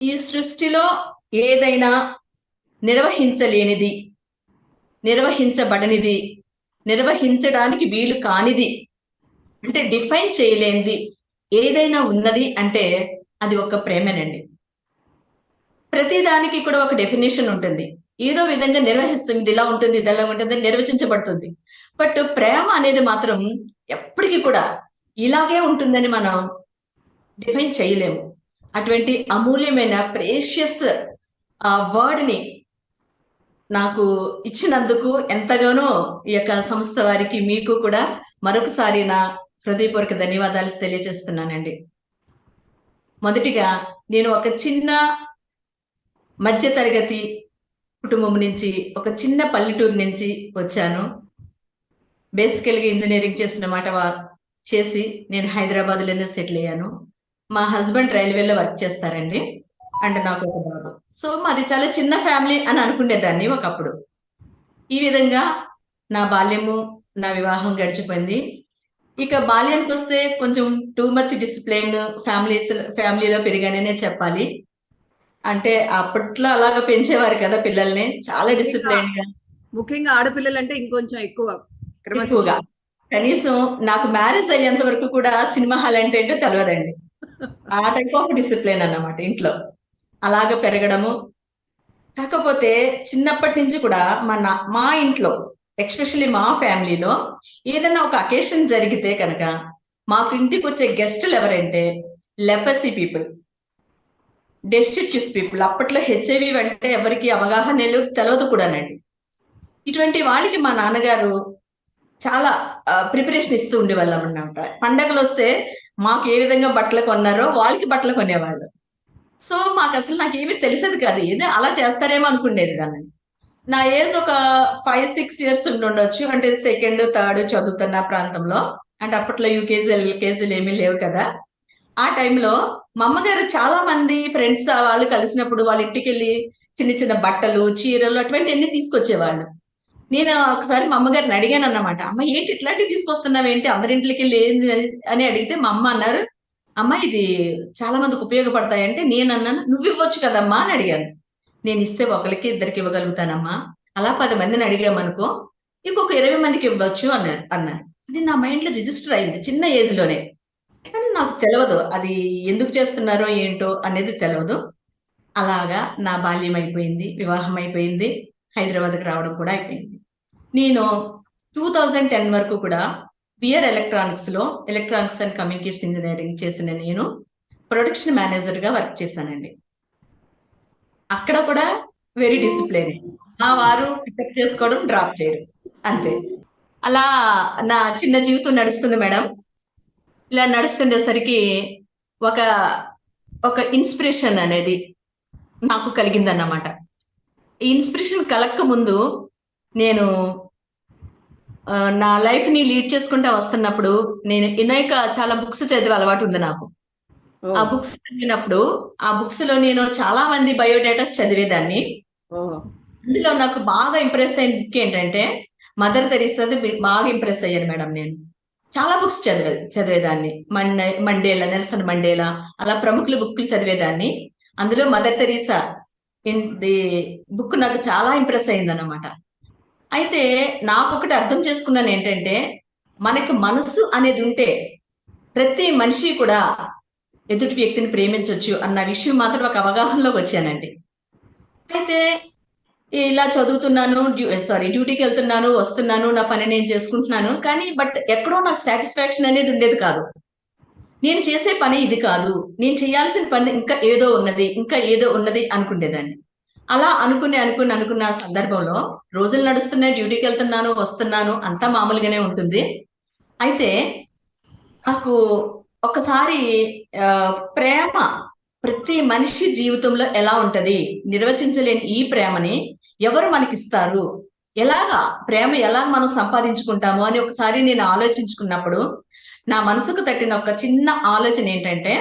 ఈ సృష్టిలో ఏదైనా నిర్వహించలేనిది, నిర్వహించబడనిది, నిర్వహించడానికి వీలు కానిది, అంటే డిఫైన్ చేయలేనిది ఏదైనా ఉన్నది అంటే అది ఒక ప్రేమేనండి. ప్రతిదానికి కూడా ఒక డెఫినేషన్ ఉంటుంది. ఏదో విధంగా నిర్వహిస్తుంది, ఇది ఇలా ఉంటుంది, ఇది ఎలా ఉంటుంది నిర్వచించబడుతుంది. బట్ ప్రేమ అనేది మాత్రం ఎప్పటికీ కూడా ఇలాగే ఉంటుందని మనం డిఫైన్ చేయలేము. అటువంటి అమూల్యమైన ప్రేషియస్ వర్డ్ ని నాకు ఇచ్చినందుకు ఎంతగానో ఈ యొక్క సంస్థ వారికి, మీకు కూడా మరొకసారి నా హృదయపూర్వక ధన్యవాదాలు తెలియజేస్తున్నానండి. మొదటిగా నేను ఒక చిన్న మధ్య తరగతి కుటుంబం నుంచి, ఒక చిన్న పల్లెటూరు నుంచి వచ్చాను. బేసికల్గా ఇంజనీరింగ్ చేసిన మాట చేసి నేను హైదరాబాద్లోనే సెటిల్ అయ్యాను. మా హస్బెండ్ రైల్వేలో వర్క్ చేస్తారండి. అండ్ నాకు ఒక బాబు. సో మాది చాలా చిన్న ఫ్యామిలీ అని అనుకునేదాన్ని ఒకప్పుడు. ఈ విధంగా నా బాల్యము, నా వివాహం గడిచిపోయింది. ఇక బాల్యానికి వస్తే కొంచెం టూ మచ్ డిసిప్లైన్ ఫ్యామిలీలో పెరిగాననే చెప్పాలి. అంటే అప్పట్లో అలాగా పెంచేవారు కదా పిల్లల్ని, చాలా డిసిప్లైన్ గా. ముఖ్యంగా ఆడపిల్లలంటే ఇంకొంచెం ఎక్కువగా. కనీసం నాకు మ్యారేజ్ అయ్యేంత వరకు కూడా సినిమా హాల్ అంటే ఏంటో తెలియదండి. ఆ టైప్ ఆఫ్ డిసిప్లైన్ అన్నమాట ఇంట్లో. అలాగ పెరగడము. కాకపోతే చిన్నప్పటి నుంచి కూడా మా ఇంట్లో, ఎస్పెషల్లీ మా ఫ్యామిలీలో ఏదైనా ఒక అకేషన్ జరిగితే కనుక మాకు ఇంటికి వచ్చే గెస్టులు ఎవరంటే లెపసీ పీపుల్, డెస్టిట్యూస్ పీపుల్. అప్పట్లో హెచ్ఐవి అంటే ఎవరికి అవగాహన తెలియదు కూడానండి. ఇటువంటి వాళ్ళకి మా నాన్నగారు చాలా ప్రిపరేషన్ ఇస్తూ ఉండేవాళ్ళం అన్నమాట. పండగలు వస్తే మాకు ఏ విధంగా బట్టలు కొన్నారో వాళ్ళకి బట్టలు కొనేవాళ్ళు. సో మాకు అసలు నాకేమీ తెలిసేది కాదు, ఏదో అలా చేస్తారేమో అనుకునేది దాన్ని. నా ఏజ్ ఒక 5-6 ఇయర్స్ ఉండొచ్చు, అంటే సెకండ్ థర్డ్ చదువుతున్న ప్రాంతంలో. అంటే అప్పట్లో యూకేజీ ఎల్కేజీలు ఏమీ లేవు కదా. ఆ టైంలో మా అమ్మగారు చాలా మంది ఫ్రెండ్స్ వాళ్ళు కలిసినప్పుడు వాళ్ళ ఇంటికి వెళ్ళి చిన్న చిన్న బట్టలు, చీరలు అటువంటివన్నీ తీసుకొచ్చేవాళ్ళు. నేను ఒకసారి మా అమ్మగారిని అడిగాను అన్నమాట, అమ్మ ఏంటి ఇట్లాంటివి తీసుకొస్తున్నావేంటి, అందరింటికి లేని అని అడిగితే మా అమ్మ అన్నారు, అమ్మ ఇది చాలా మందికి ఉపయోగపడతాయంటే నేను అన్నాను, నువ్వు ఇవ్వచ్చు కదమ్మా అని అడిగాను. నేను ఇస్తే ఒకరికి ఇద్దరికి ఇవ్వగలుగుతానమ్మా, అలా 10 మందిని అడిగామనుకో ఇంకొక 20 మందికి ఇవ్వచ్చు అన్నారు. అది నా మైండ్ లో రిజిస్టర్ అయింది చిన్న ఏజ్ లోనే. కానీ నాకు తెలియదు అది ఎందుకు చేస్తున్నారో ఏంటో అనేది తెలియదు. అలాగా నా బాల్యం అయిపోయింది, వివాహం అయిపోయింది, హైదరాబాద్కి రావడం కూడా అయిపోయింది. నేను 2010 వరకు కూడా BR electronics and communication engineering చేసిన నేను ప్రొడక్షన్ మేనేజర్ గా వర్క్ చేశానండి. అక్కడ కూడా వెరీ డిసిప్లైన్. మా వారు పికప్ చేసుకోవడం, డ్రాప్ చేయడం, అంతే. అలా నా చిన్న జీవితం నడుస్తుంది మేడం. ఇలా నడుస్తుండేసరికి ఒక ఒక ఇన్స్పిరేషన్ అనేది నాకు కలిగిందన్నమాట. ఈ ఇన్స్పిరేషన్ కలక్క ముందు నేను నా లైఫ్ ని లీడ్ చేసుకుంటా వస్తున్నప్పుడు నేను అనేక చాలా బుక్స్ చదివే అలవాటు ఉంది నాకు. ఆ బుక్స్ చదివినప్పుడు ఆ బుక్స్ లో నేను చాలా మంది బయోడేటాస్ చదివేదాన్ని. అందులో నాకు బాగా ఇంప్రెస్ అయిన బుక్ ఏంటంటే మదర్ తెరీసాది బాగా ఇంప్రెస్ అయ్యాను మేడం. నేను చాలా బుక్స్ చదివేదాన్ని. మండేలా, నెల్సన్ మండేలా, అలా ప్రముఖుల బుక్లు చదివేదాన్ని. అందులో మదర్ తెరీసా ది బుక్ నాకు చాలా ఇంప్రెస్ అయింది అన్నమాట. అయితే నాకు ఒకటి అర్థం చేసుకున్నాను ఏంటంటే, మనకి మనసు అనేది ఉంటే ప్రతి మనిషి కూడా ఎదుటి వ్యక్తిని ప్రేమించవచ్చు అన్న విషయం మాత్రం ఒక అవగాహనలోకి వచ్చానండి. అయితే ఇలా చదువుతున్నాను, డ్యూటీకి వెళ్తున్నాను, వస్తున్నాను, నా పని నేను చేసుకుంటున్నాను. కానీ బట్ ఎక్కడో నాకు సాటిస్ఫాక్షన్ అనేది ఉండేది కాదు. నేను చేసే పని ఇది కాదు, నేను చేయాల్సిన పని ఇంకా ఏదో ఉన్నది అనుకునేదాన్ని. అలా అనుకున్న సందర్భంలో రోజులు నడుస్తున్నాయి, డ్యూటీకి వెళ్తున్నాను, వస్తున్నాను, అంతా మామూలుగానే ఉంటుంది. అయితే నాకు ఒకసారి ప్రేమ ప్రతి మనిషి జీవితంలో ఎలా ఉంటది, నిర్వచించలేని ఈ ప్రేమని ఎవరు మనకిస్తారు, ప్రేమ ఎలా మనం సంపాదించుకుంటాము అని ఒకసారి నేను ఆలోచించుకున్నప్పుడు నా మనసుకు తట్టిన ఒక చిన్న ఆలోచన ఏంటంటే,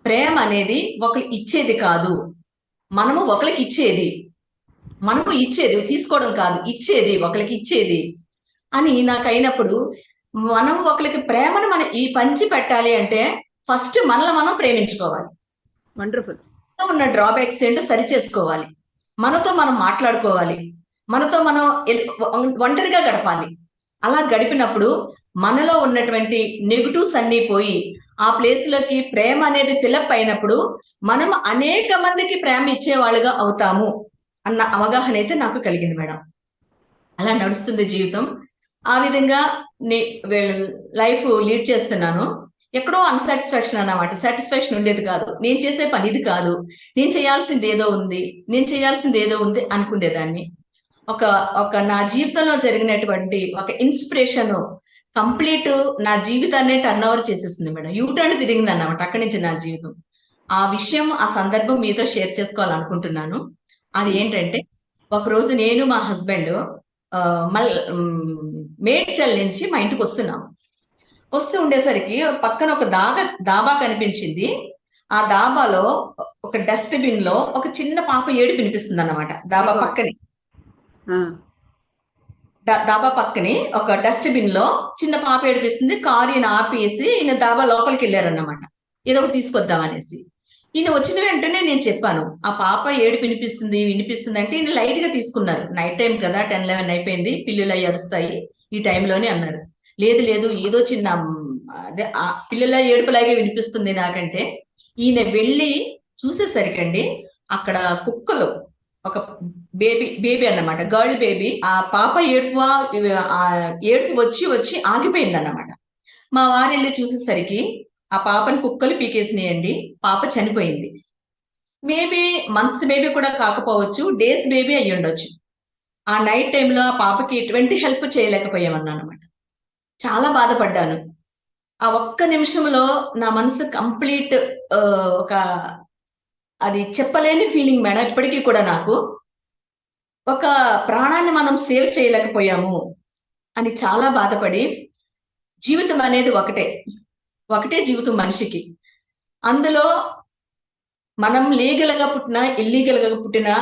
ప్రేమ అనేది ఒకరు ఇచ్చేది కాదు, మనము ఒకరికి ఇచ్చేది. తీసుకోవడం కాదు, ఒకరికి ఇచ్చేది అని నాకు అయినప్పుడు, మనం ఒకరికి ప్రేమను మనం పంచి పెట్టాలి అంటే ఫస్ట్ మనల్ని మనం ప్రేమించుకోవాలి. వండర్ఫుల్. ఉన్న డ్రాబ్యాక్స్ ఏంటో సరి చేసుకోవాలి. మనతో మనం మాట్లాడుకోవాలి. మనతో మనం ఒంటరిగా గడపాలి. అలా గడిపినప్పుడు మనలో ఉన్నటువంటి నెగటివ్స్ అన్నీ పోయి ఆ ప్లేస్ లోకి ప్రేమ అనేది ఫిలప్ అయినప్పుడు మనం అనేక మందికి ప్రేమ ఇచ్చేవాళ్ళుగా అవుతాము అన్న అవగాహన అయితే నాకు కలిగింది మేడం. అలా నడుస్తుంది జీవితం. ఆ విధంగా లైఫ్ లీడ్ చేస్తున్నాను. ఎక్కడో అన్సాటిస్ఫాక్షన్ అన్నమాట. సాటిస్ఫాక్షన్ ఉండేది కాదు. నేను చేసే పని ఇది కాదు, నేను చేయాల్సింది ఏదో ఉంది, నేను చేయాల్సింది ఏదో ఉంది అనుకునేదాన్ని. ఒక ఒక నా జీవితంలో జరిగినటువంటి ఒక ఇన్స్పిరేషన్ కంప్లీట్ నా జీవితాన్ని టర్న్ ఓవర్ చేసేసింది మేడం. యూటర్న్ తిరిగింది అన్నమాట అక్కడి నుంచి నా జీవితం. ఆ విషయం, ఆ సందర్భం మీతో షేర్ చేసుకోవాలనుకుంటున్నాను. అది ఏంటంటే, ఒకరోజు నేను మా హస్బెండ్ మేడ్చల్ నుంచి మా ఇంటికి వస్తున్నాం. వస్తూ ఉండేసరికి పక్కన ఒక దాబా కనిపించింది. ఆ దాబాలో ఒక డస్ట్‌బిన్ లో ఒక చిన్న పాప ఏడుపు వినిపిస్తుంది అన్నమాట. దాబా పక్కనే. దాబా పక్కనే ఒక డస్ట్‌బిన్ లో చిన్న పాప ఏడిపిస్తుంది. కారు ఈయన ఆపేసి ఈయన దాబా లోపలికి వెళ్ళారన్నమాట. ఏదో ఒకటి తీసుకొద్దాం అనేసి. ఈయన వచ్చిన వెంటనే నేను చెప్పాను, ఆ పాప ఏడుపు వినిపిస్తుంది అంటే ఈయన లైట్ గా తీసుకున్నారు. నైట్ టైం కదా, 10, 11 అయిపోయింది, పిల్లలు అవి అరుస్తాయి ఈ టైంలోనే అన్నారు. లేదు లేదు, ఏదో చిన్న అదే ఆ పిల్లల ఏడుపులాగే వినిపిస్తుంది నాకంటే. ఈయన వెళ్ళి చూసేసరికండి అక్కడ కుక్కలు, ఒక బేబీ అన్నమాట, గర్ల్ బేబీ. ఆ పాప ఏడుపు వచ్చి వచ్చి ఆగిపోయింది అన్నమాట. మా వారు వెళ్ళి చూసేసరికి ఆ పాపని కుక్కలు పీకేసినాయండి. పాప చనిపోయింది. మేబీ మంత్స్ బేబీ కూడా కాకపోవచ్చు, డేస్ బేబీ అయ్యి ఉండొచ్చు. ఆ నైట్ టైంలో ఆ పాపకి ఎటువంటి హెల్ప్ చేయలేకపోయామన్నా అనమాట. చాలా బాధపడ్డాను. ఆ ఒక్క నిమిషంలో నా మనసు కంప్లీట్ ఒక అది చెప్పలేని ఫీలింగ్ మేడం. ఇప్పటికీ కూడా నాకు ఒక ప్రాణాన్ని మనం సేవ్ చేయలేకపోయాము అని చాలా బాధపడి, జీవితం అనేది ఒకటే జీవితం మనిషికి. అందులో మనం లీగల్ గా పుట్టినా, ఇల్లీగల్ గా పుట్టినా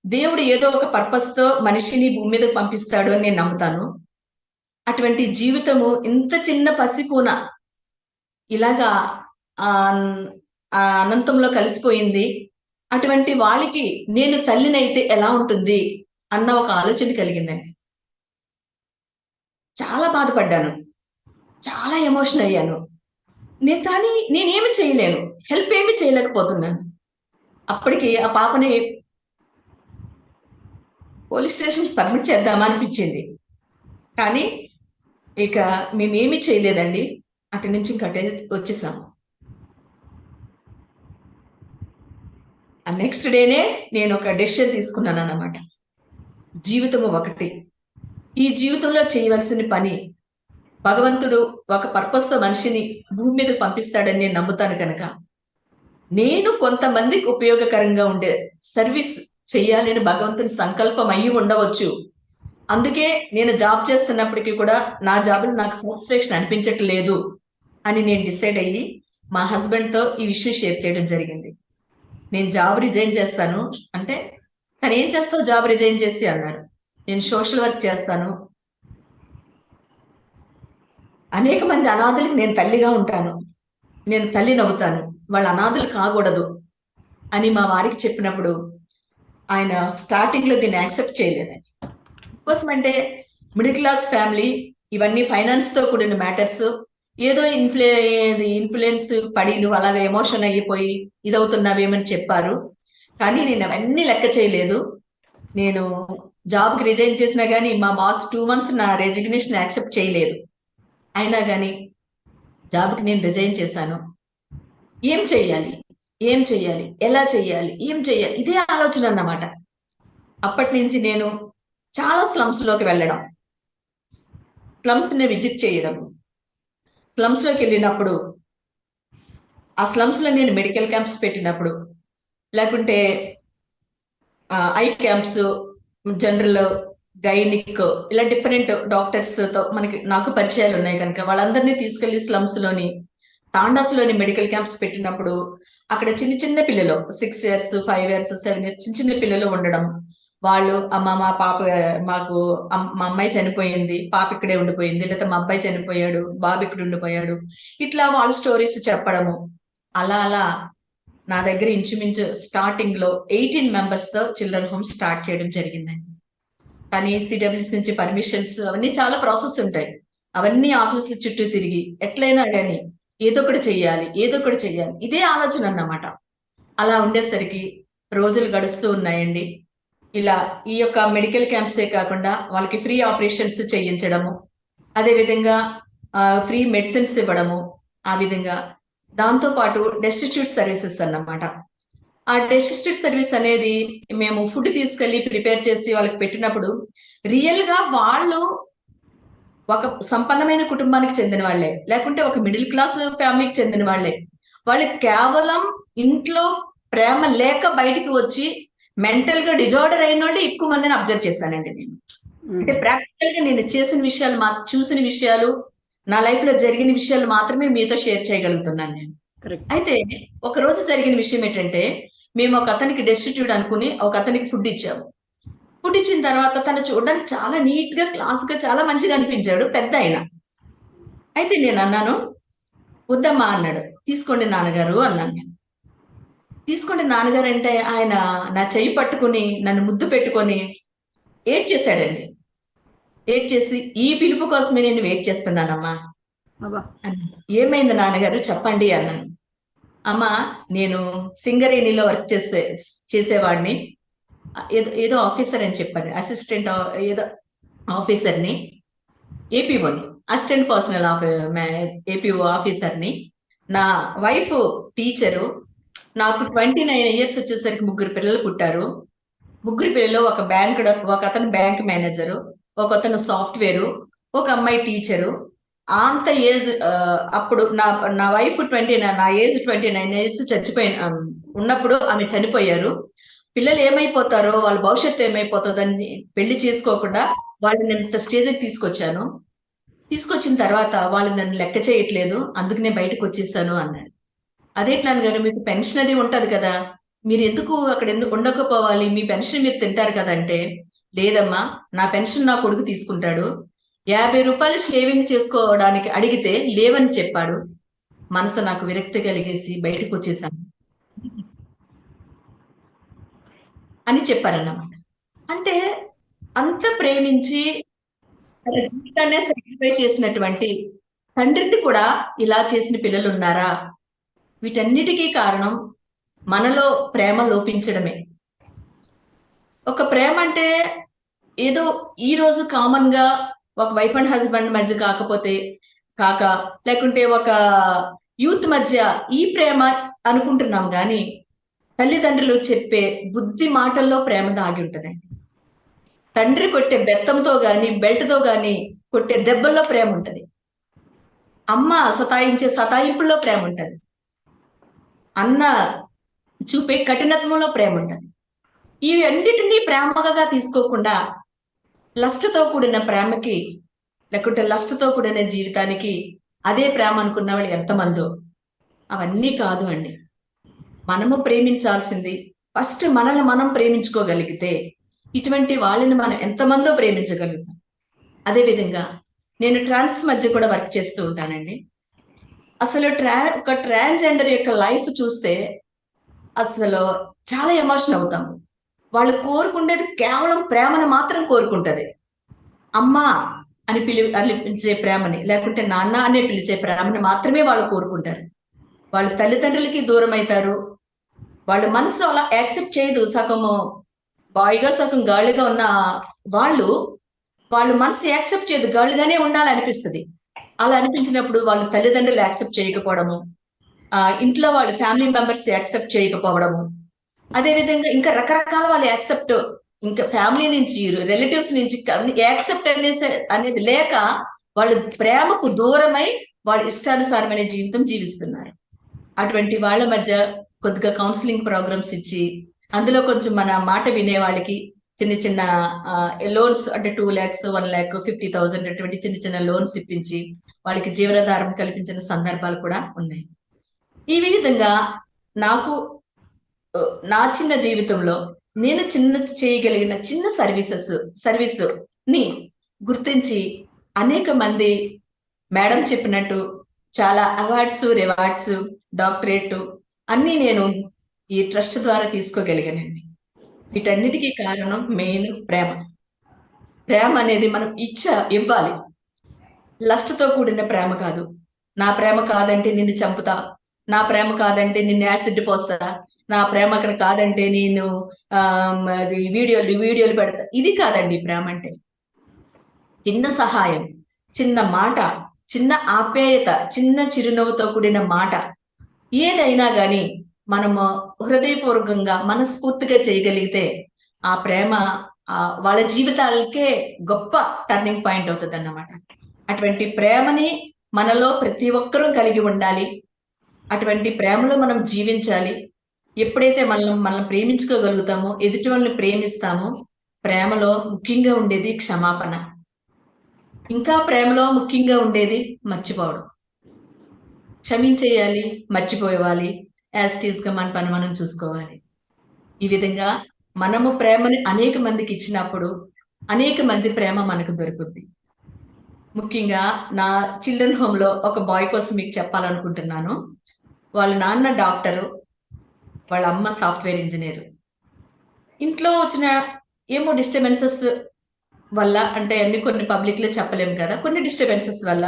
దేవుడు ఏదో ఒక పర్పస్ తో మనిషిని భూమి మీదకి పంపిస్తాడు అని నేను నమ్ముతాను. అటువంటి జీవితము ఇంత చిన్న పసికూన ఇలాగా ఆ ఆ అనంతంలో కలిసిపోయింది. అటువంటి వాళ్ళకి నేను తల్లినైతే ఎలా ఉంటుంది అన్న ఒక ఆలోచన కలిగిందండి. చాలా బాధపడ్డాను. చాలా ఎమోషన్ అయ్యాను. కానీ నేనేమి చేయలేను. హెల్ప్ ఏమి చేయలేకపోతున్నాను. అప్పటికి ఆ పాపని పోలీస్ స్టేషన్ సబ్మిట్ చేద్దామా అనిపించింది. కానీ ఇక మేమేమి చేయలేదండి. అటు నుంచి ఇంక అటే వచ్చేసాం. ఆ నెక్స్ట్ డేనే నేను ఒక డెసిషన్ తీసుకున్నాను అన్నమాట. జీవితము ఒకటి. ఈ జీవితంలో చేయవలసిన పని భగవంతుడు ఒక పర్పస్ తో మనిషిని భూమి మీదకి పంపిస్తాడని నేను నమ్ముతాను కనుక, నేను కొంతమందికి ఉపయోగకరంగా ఉండే సర్వీస్ చెయ్యాలని భగవంతుని సంకల్పం అయ్యి ఉండవచ్చు. అందుకే నేను జాబ్ చేస్తున్నప్పటికీ కూడా నా జాబ్‌లో నాకు సాటిస్ఫాక్షన్ అనిపించట్లేదు అని నేను డిసైడ్ అయ్యి మా హస్బెండ్‌తో ఈ విషయం షేర్ చేయడం జరిగింది. నేను జాబ్ రిజైన్ చేస్తాను అంటే, "తనేం చేస్తావు జాబ్ రిజైన్ చేసి" అన్నారు. "నేను సోషల్ వర్క్ చేస్తాను. అనేక మంది అనాథలకు నేను తల్లిగా ఉంటాను. నేను తల్లినవుతాను. వాళ్ళు అనాథలు కాకూడదు" అని మా వారికి చెప్పినప్పుడు ఆయన స్టార్టింగ్‌లో దీన్ని యాక్సెప్ట్ చేయలేదండి. కోసమంటే మిడిల్ క్లాస్ ఫ్యామిలీ, ఇవన్నీ ఫైనాన్స్‌తో కూడిన మ్యాటర్స్. ఏదో ఇన్‌ఫ్లుయెన్స్ పడి నువ్వు అలాగా ఎమోషన్ అయిపోయి ఇదవుతున్నావేమని చెప్పారు. కానీ నేను అవన్నీ లెక్క చేయలేదు. నేను జాబ్‌కి రిజైన్ చేసినా గానీ మా బాస్ 2 మంత్స్ నా రెసిగ్నేషన్ యాక్సెప్ట్ చేయలేదు. అయినా గానీ జాబ్‌కి నేను రిజైన్ చేశాను. ఏం చెయ్యాలి? ఏం చెయ్యాలి? ఎలా చెయ్యాలి? ఏం చెయ్యాలి? ఇదే ఆలోచన అన్నమాట. అప్పటినుంచి నేను చాలా స్లమ్స్‌లోకి వెళ్ళడం. స్లమ్స్‌ని విజిట్ చేయడం. స్లమ్స్‌లోకెళ్ళినప్పుడు, ఆ స్లమ్స్‌లో నేను మెడికల్ క్యాంప్స్ పెట్టినప్పుడు, లేకుంటే ఐ క్యాంప్స్, జనరల్, గైనిక్ ఇలా డిఫరెంట్ డాక్టర్స్‌తో నాకు పరిచయాలున్నాయి కనుక వాళ్ళందరినీ తీసుకెళ్ళి స్లమ్స్‌లోని, తాండాస్‌లోని మెడికల్ క్యాంప్స్ పెట్టినప్పుడు అక్కడ చిన్న చిన్న పిల్లలు 6 ఇయర్స్, 5 ఇయర్స్, 7 ఇయర్స్ చిన్న చిన్న పిల్లలు ఉండడం. వాళ్ళు అమ్మ మా పాప మాకు మా అమ్మాయి చనిపోయింది, పాప ఇక్కడే ఉండిపోయింది, లేకపోతే మా అబ్బాయి చనిపోయాడు, బాబు ఇక్కడ ఉండిపోయాడు. ఇట్లా వాళ్ళ స్టోరీస్ చెప్పడము. అలా అలా నా దగ్గర ఇంచుమించు స్టార్టింగ్ లో 18 మెంబర్స్ తో చిల్డ్రన్ హోమ్ స్టార్ట్ చేయడం జరిగిందండి. కానీ సిడబ్ల్యూస్ నుంచి పర్మిషన్స్ అవన్నీ చాలా ప్రాసెస్ ఉంటాయి. అవన్నీ ఆఫీసుల చుట్టూ తిరిగి ఎట్లయినా కానీ ఏదో ఒకటి చెయ్యాలి, ఏదో ఒకటి చెయ్యాలి, ఇదే ఆలోచన అన్నమాట. అలా ఉండేసరికి రోజులు గడుస్తూ ఉన్నాయండి. ఇలా ఈ యొక్క మెడికల్ క్యాంప్సే కాకుండా వాళ్ళకి ఫ్రీ ఆపరేషన్స్ చేయించడము, అదే విధంగా ఫ్రీ మెడిసిన్స్ ఇవ్వడము, ఆ విధంగా దాంతో పాటు డెస్టిట్యూట్ సర్వీసెస్ అన్నమాట. ఆ డెస్టిట్యూట్ సర్వీస్ అనేది మేము ఫుడ్ తీసుకెళ్లి ప్రిపేర్ చేసి వాళ్ళకి పెట్టినప్పుడు రియల్ గా వాళ్ళు ఒక సంపన్నమైన కుటుంబానికి చెందిన వాళ్ళే, లేకుంటే ఒక మిడిల్ క్లాస్ ఫ్యామిలీకి చెందిన వాళ్ళే. వాళ్ళకి కేవలం ఇంట్లో ప్రేమ లేక బయటికి వచ్చి మెంటల్ గా డిజార్డర్ అయిన వాళ్ళు ఎక్కువ మందిని అబ్జర్వ్ చేశానండి నేను. అంటే ప్రాక్టికల్ గా నేను చేసిన విషయాలు చూసిన విషయాలు, నా లైఫ్ లో జరిగిన విషయాలు మాత్రమే మీతో షేర్ చేయగలుగుతున్నాను నేను. అయితే ఒక రోజు జరిగిన విషయం ఏంటంటే, మేము ఒక అతనికి డెస్టిట్యూట్ అనుకుని ఒక అతనికి ఫుడ్ ఇచ్చాము. ఫుడ్ ఇచ్చిన తర్వాత తను చూడడానికి చాలా నీట్ గా క్లాస్ గా చాలా మంచిగా అనిపించాడు, పెద్ద ఆయన. అయితే నేను అన్నాను, వద్దమ్మా అన్నాడు. తీసుకోండి నాన్నగారు అన్నాను నేను. తీసుకోండి నాన్నగారు అంటే ఆయన నా చెయ్యి పట్టుకుని నన్ను ముద్దు పెట్టుకొని ఏడ్ చేశాడండి. ఏడ్ చేసి, ఈ పిలుపు కోసమే నేను వెయిట్ చేస్తున్నానమ్మా అన్నాడు. ఏమైంది నాన్నగారు చెప్పండి అన్నాను. అమ్మ, నేను సింగరేణిలో వర్క్ చేసేవాడిని. ఏదో ఆఫీసర్ అని చెప్పాను, అసిస్టెంట్ ఏదో ఆఫీసర్ని, ఏపీఓని, అసిస్టెంట్ పర్సనల్ ఏపీఓ ఆఫీసర్ని. నా వైఫ్ టీచరు. నాకు 29 ఇయర్స్ వచ్చేసరికి 3 పిల్లలు పుట్టారు. 3 పిల్లలు, ఒక అతను బ్యాంక్ మేనేజరు, ఒక అతను సాఫ్ట్వేరు, ఒక అమ్మాయి టీచరు. అంత ఏజ్ అప్పుడు నా వైఫ్ 29, నా ఏజ్ 29 ఇయర్స్ ఉన్నప్పుడు ఆమె చనిపోయారు. పిల్లలు ఏమైపోతారో, వాళ్ళ భవిష్యత్తు ఏమైపోతుందని పెళ్లి చేసుకోకుండా వాళ్ళు నేను ఇంత స్టేజ్కి తీసుకొచ్చాను. తీసుకొచ్చిన తర్వాత వాళ్ళు నన్ను లెక్క చేయట్లేదు, అందుకనే బయటకు వచ్చేసాను అన్నాడు. అదేంటి నాన్నగారు, మీకు పెన్షన్ అది ఉంటది కదా, మీరు ఎందుకు అక్కడ ఎందుకు ఉండకపోవాలి, మీ పెన్షన్ మీరు తింటారు కదా అంటే, లేదమ్మా, నా పెన్షన్ నా కొడుకు తీసుకుంటాడు. 50 రూపాయలు షేవింగ్ చేసుకోవడానికి అడిగితే లేవని చెప్పాడు. మనసు నాకు విరక్తి కలిగేసి బయటకు వచ్చేసాను అని చెప్పారన్నమాట. అంటే అంత ప్రేమించి తన జీవితాన్నే సాక్రిఫై చేసినటువంటి తండ్రిని కూడా ఇలా చేసిన పిల్లలు ఉన్నారా? వీటన్నిటికీ కారణం మనలో ప్రేమ లోపించడమే. ఒక ప్రేమ అంటే ఏదో ఈ రోజు కామన్ గా ఒక వైఫ్ అండ్ హస్బెండ్ మధ్య కాక లేకుంటే ఒక యూత్ మధ్య ఈ ప్రేమ అనుకుంటున్నాం గాని, తల్లిదండ్రులు చెప్పే బుద్ధి మాటల్లో ప్రేమ దాగి ఉంటదండి. తండ్రి కొట్టే బెత్తంతో గాని, బెల్ట్ తో గాని కొట్టే దెబ్బల్లో ప్రేమ ఉంటది. అమ్మ సతాయించే సతాయింపుల్లో ప్రేమ ఉంటది. అన్న చూపే కఠినత్వంలో ప్రేమ ఉంటది. ఇవి అన్నిటినీ ప్రేమగా తీసుకోకుండా లస్ట్‌తో కూడిన ప్రేమకి, లేకుంటే లస్ట్‌తో కూడిన జీవితానికి అదే ప్రేమ అనుకున్న వాళ్ళు ఎంతమందో. అవన్నీ కాదు అండి. మనము ప్రేమించాల్సింది ఫస్ట్ మనల్ని మనం ప్రేమించుకోగలిగితే ఇటువంటి వాళ్ళని మనం ఎంతమందో ప్రేమించగలుగుతాం. అదే విధంగా నేను ట్రాన్స్ మధ్య కూడా వర్క్ చేస్తూ ఉంటానండి. అసలు ఒక ట్రాన్స్జెండర్ యొక్క లైఫ్ చూస్తే అసలు చాలా ఎమోషన్ అవుతాం. వాళ్ళు కోరుకుండేది కేవలం ప్రేమను మాత్రం కోరుకుంటది. అమ్మా అని పిలిచే ప్రేమని, లేకుంటే నాన్న అనే పిలిచే ప్రేమని మాత్రమే వాళ్ళు కోరుకుంటారు. వాళ్ళు తల్లిదండ్రులకి దూరం అవుతారు. వాళ్ళ మనసు అలా యాక్సెప్ట్ చేయదు. సగము బాయ్‌గా సగం గర్ల్‌గా ఉన్న వాళ్ళ మనసు యాక్సెప్ట్ చేయదు. గర్ల్‌గానే ఉండాలనిపిస్తది. అలా అనిపించినప్పుడు వాళ్ళ తల్లిదండ్రులు యాక్సెప్ట్ చేయకపోవడము, ఇంట్లో వాళ్ళ ఫ్యామిలీ మెంబర్స్ యాక్సెప్ట్ చేయకపోవడము, అదే విధంగా ఇంకా రకరకాల వాళ్ళు ఇంకా ఫ్యామిలీ నుంచి, రిలేటివ్స్ నుంచి యాక్సెప్ట్ అనేది లేక వాళ్ళు ప్రేమకు దూరమై వాళ్ళ ఇష్టానుసారమైన జీవితం జీవిస్తున్నారు. అటువంటి వాళ్ళ మధ్య కొద్దిగా కౌన్సిలింగ్ ప్రోగ్రామ్స్ ఇచ్చి, అందులో కొంచెం మన మాట వినే వాళ్ళకి చిన్న చిన్న లోన్స్, అంటే 2 lakhs, 1 lakh, 50,000 అటువంటి చిన్న చిన్న లోన్స్ ఇప్పించి వాళ్ళకి జీవనాధారం కల్పించిన సందర్భాలు కూడా ఉన్నాయి. ఈ విధంగా నాకు నా చిన్న జీవితంలో నేను చేయగలిగిన చిన్న సర్వీస్ ని గుర్తించి అనేక మంది మేడం చెప్పినట్టు చాలా అవార్డ్స్, రివార్డ్స్, డాక్టరేట్, అన్నీ నేను ఈ ట్రస్ట్ ద్వారా తీసుకోగలిగానండి. వీటన్నిటికీ కారణం మెయిన్ ప్రేమ. ప్రేమ అనేది మనం ఇవ్వాలి. లస్ట్‌తో కూడిన ప్రేమ కాదు. నా ప్రేమ కాదంటే నిన్ను చంపుతా. నా ప్రేమ కాదంటే నిన్ను యాసిడ్ పోస్తా. నా ప్రేమ కాదంటే నేను అది వీడియోలు పెడతా. ఇది కాదండి ప్రేమ అంటే. చిన్న సహాయం, చిన్న మాట, చిన్న ఆప్యాయత, చిన్న చిరునవ్వుతో కూడిన మాట. ఏదైనా గాని మనము హృదయపూర్వకంగా, మనస్ఫూర్తిగా చేయగలిగితే ఆ ప్రేమ వాళ్ళ జీవితాలకే గొప్ప టర్నింగ్ పాయింట్ అవుతదన్నమాట. అటువంటి ప్రేమని మనలో ప్రతి ఒక్కరూ కలిగి ఉండాలి. అటువంటి ప్రేమలో మనం జీవించాలి. ఎప్పుడైతే మనల్ని ప్రేమించుకోగలుగుతామో, ఎదుటి వాళ్ళని ప్రేమిస్తామో, ప్రేమలో ముఖ్యంగా ఉండేది క్షమాపణ. ఇంకా ప్రేమలో ముఖ్యంగా ఉండేది మర్చిపోవడం. క్షమించేయాలి, మర్చిపోవాలి. యాజ్ ఇట్ ఈస్‌గా మన పని మనం చూసుకోవాలి. ఈ విధంగా మనము ప్రేమని అనేక మందికి ఇచ్చినప్పుడు, అనేక మంది ప్రేమ మనకు దొరుకుద్ది. ముఖ్యంగా నా చిల్డ్రన్ హోమ్‌లో ఒక బాయ్ కోసం మీకు చెప్పాలనుకుంటున్నాను. వాళ్ళ నాన్న డాక్టరు, వాళ్ళ అమ్మ సాఫ్ట్‌వేర్ ఇంజినీర్. ఇంట్లో వచ్చిన ఏమో డిస్టర్బెన్సెస్ వల్ల అంటే అన్ని కొన్ని పబ్లిక్‌లో చెప్పలేము కదా! కొన్ని డిస్టర్బెన్సెస్ వల్ల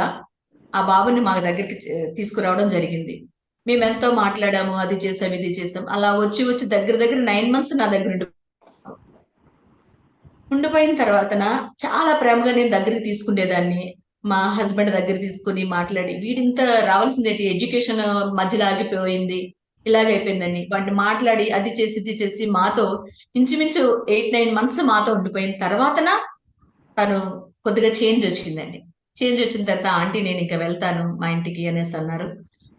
ఆ బాబుని మా దగ్గరికి తీసుకురావడం జరిగింది. మేమెంతో మాట్లాడాము. అది చేసాం, ఇది చేసాం. అలా వచ్చి దగ్గర దగ్గర 9 మంత్స్ నా దగ్గర ఉండిపోయిన తర్వాతన చాలా ప్రేమగా నేను దగ్గరికి తీసుకునేదాన్ని. మా హస్బెండ్ దగ్గర తీసుకొని మాట్లాడి, వీడింత రావాల్సిందేంటి ఎడ్యుకేషన్ మధ్యలో ఆగిపోయింది. ఇలాగైపోయిందని. వాడిని మాట్లాడి అది చేసి, ఇది చేసి మాతో ఇంచుమించు 8, 9 మంత్స్ మాతో ఉండిపోయిన తర్వాతన తను కొద్దిగా చేంజ్ వచ్చిందండి. చేంజ్ వచ్చిన తర్వాత ఆంటీ నేనింక వెళ్తాను మా ఇంటికి అనేసన్నారు.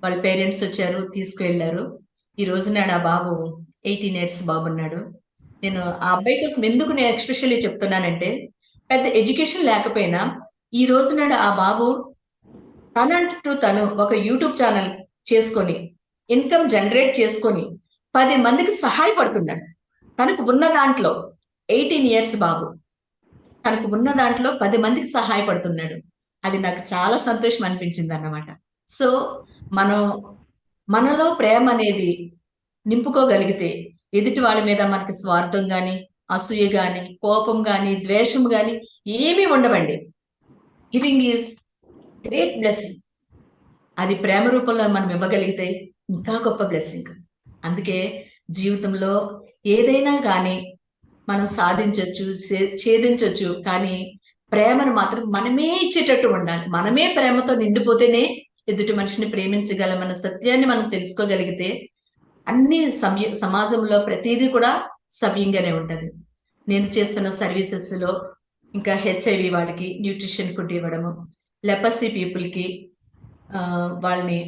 వాళ్ళ పేరెంట్స్ వచ్చారు, తీసుకువెళ్లారు. ఈ రోజు నాడు ఆ బాబు 18 ఇయర్స్ బాబున్నాడు. నేను ఆ అబ్బాయి కోసం ఎందుకు నేను ఎస్పెషల్లీ చెప్తున్నానంటే, పెద్ద ఎడ్యుకేషన్ లేకపోయినా, ఈ రోజు నాడు ఆ బాబు తనంటూ తను ఒక యూట్యూబ్ ఛానల్ చేసుకొని, ఇన్‌కమ్ జనరేట్ చేసుకొని, 10 మందికి సహాయపడుతున్నాడు. తనకు ఉన్న దాంట్లో 18 ఇయర్స్ బాబు. తనకు ఉన్న దాంట్లో 10 మందికి సహాయపడుతున్నాడు. అది నాకు చాలా సంతోషం అనిపించిందన్నమాట. సో, మనం మనలో ప్రేమనేది నింపుకోగలిగితే, ఎదుటి వాళ్ళ మీద మనకి స్వార్థం గాని, అసూయ గాని, కోపం గాని, ద్వేషం గాని ఏమీ ఉండవండి. Giving is great blessing. అది ప్రేమ రూపంలో మనం ఇవ్వగలిగితే ఇంకా గొప్ప బ్లెస్సింగ్. అందుకే జీవితంలో ఏదైనా గాని మనం సాధించొచ్చు, ఛేదించొచ్చు. కానీ ప్రేమను మాత్రం మనమే ఇచ్చేటట్టు ఉండాలి. మనమే ప్రేమతో నిండిపోతేనే ఎదుటి మనిషిని ప్రేమించగలమన్న సత్యాన్ని మనం తెలుసుకోగలిగితే అన్ని సమాజంలో ప్రతీదీ కూడా సవ్యంగానే ఉంటది. నేను చేస్తున్న సర్వీసెస్‌లో ఇంకా హెచ్ఐవి వాళ్ళకి న్యూట్రిషన్ ఫుడ్ ఇవ్వడము, లెపసీ పీపుల్‌కి వాళ్ళని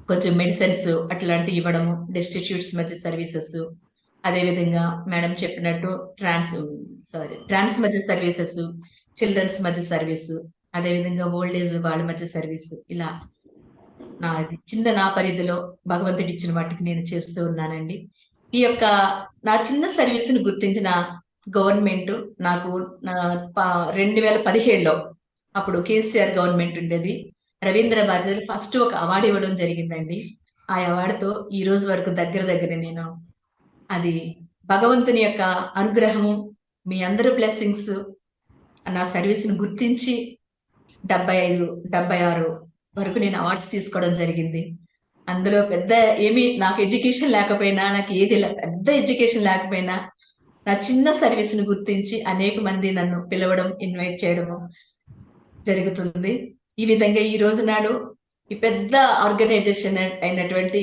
కొంచెం మెడిసిన్స్ అట్లాంటివి ఇవ్వడము, డెస్టిట్యూట్స్ మధ్య సర్వీసెస్. అదేవిధంగా మేడం చెప్పినట్టు ట్రాన్స్ మధ్య సర్వీసెస్, చిల్డ్రన్స్ మధ్య సర్వీసు, అదేవిధంగా ఓల్డ్ ఏజ్ వాళ్ళ మధ్య సర్వీసు. ఇలా నా పరిధిలో భగవంతుడిచ్చిన వాటికి నేను చేస్తూ ఉన్నానండి. ఈ యొక్క నా చిన్న సర్వీస్‌ని గుర్తించిన గవర్నమెంట్ నాకు 2017లో అప్పుడు కేసీఆర్ గవర్నమెంట్ ఉండేది. రవీంద్ర భారతిలో ఫస్ట్ ఒక అవార్డ్ ఇవ్వడం జరిగిందండి. ఆ అవార్డ్‌తో ఈ రోజు వరకు దగ్గర నేను అది భగవంతుని యొక్క అనుగ్రహము, మీ అందరి బ్లెస్సింగ్స్ నా సర్వీస్‌ని గుర్తించి 75, 76 వరకు నేను అవార్డ్స్ తీసుకోవడం జరిగింది. అందులో నాకు ఎడ్యుకేషన్ లేకపోయినా, నాకు పెద్ద ఎడ్యుకేషన్ లేకపోయినా, నా చిన్న సర్వీస్‌ని గుర్తించి అనేక మంది నన్ను పిలవడం, ఇన్వైట్ చేయడము జరుగుతుంది. ఈ విధంగా ఈ రోజు నాడు ఈ పెద్ద ఆర్గనైజేషన్ అయినటువంటి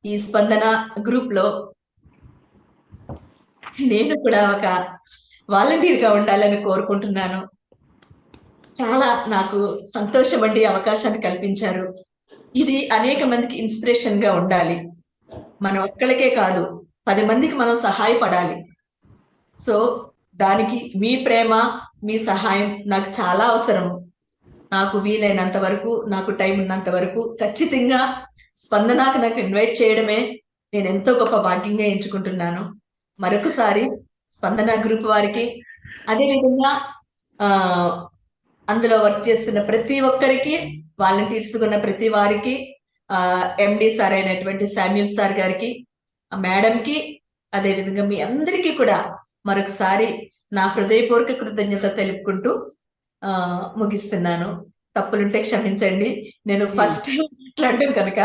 ఈ స్పందన గ్రూప్‌లో నేను కూడా ఒక వాలంటీర్‌గా ఉండాలని కోరుకుంటున్నాను. చాలా నాకు సంతోషమండి అవకాశాన్ని కల్పించారు. ఇది అనేక మందికి ఇన్స్పిరేషన్‌గా ఉండాలి. మనం ఒక్కళ్ళకే కాదు, 10 మందికి మనం సహాయపడాలి. సో, దానికి మీ ప్రేమ, మీ సహాయం నాకు చాలా అవసరం. నాకు వీలైనంత వరకు, నాకు టైం ఉన్నంత వరకు ఖచ్చితంగా స్పందనకు నాకు ఇన్వైట్ చేయడమే నేనెంతో గొప్ప భాగ్యంగా ఎంచుకుంటున్నాను. మరొకసారి స్పందన గ్రూప్ వారికి, అదేవిధంగా అందులో వర్క్ చేస్తున్న ప్రతి ఒక్కరికి, వాలంటీర్స్‌గా ఉన్న ప్రతి వారికి ఎండి సార్ అయినటువంటి శామ్యూల్ సార్ గారికి, మేడంకి, అదేవిధంగా మీ అందరికీ కూడా మరొకసారి నా హృదయపూర్వక కృతజ్ఞత తెలుపుకుంటూ ముగిస్తున్నాను. తప్పులుంటే క్షమించండి. నేను ఫస్ట్ టైం మాట్లాడడం కనుక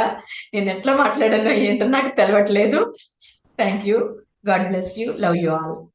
నేను ఎట్లా మాట్లాడానో ఏంటో నాకు తెలవట్లేదు. Thank you. God bless you. Love you all.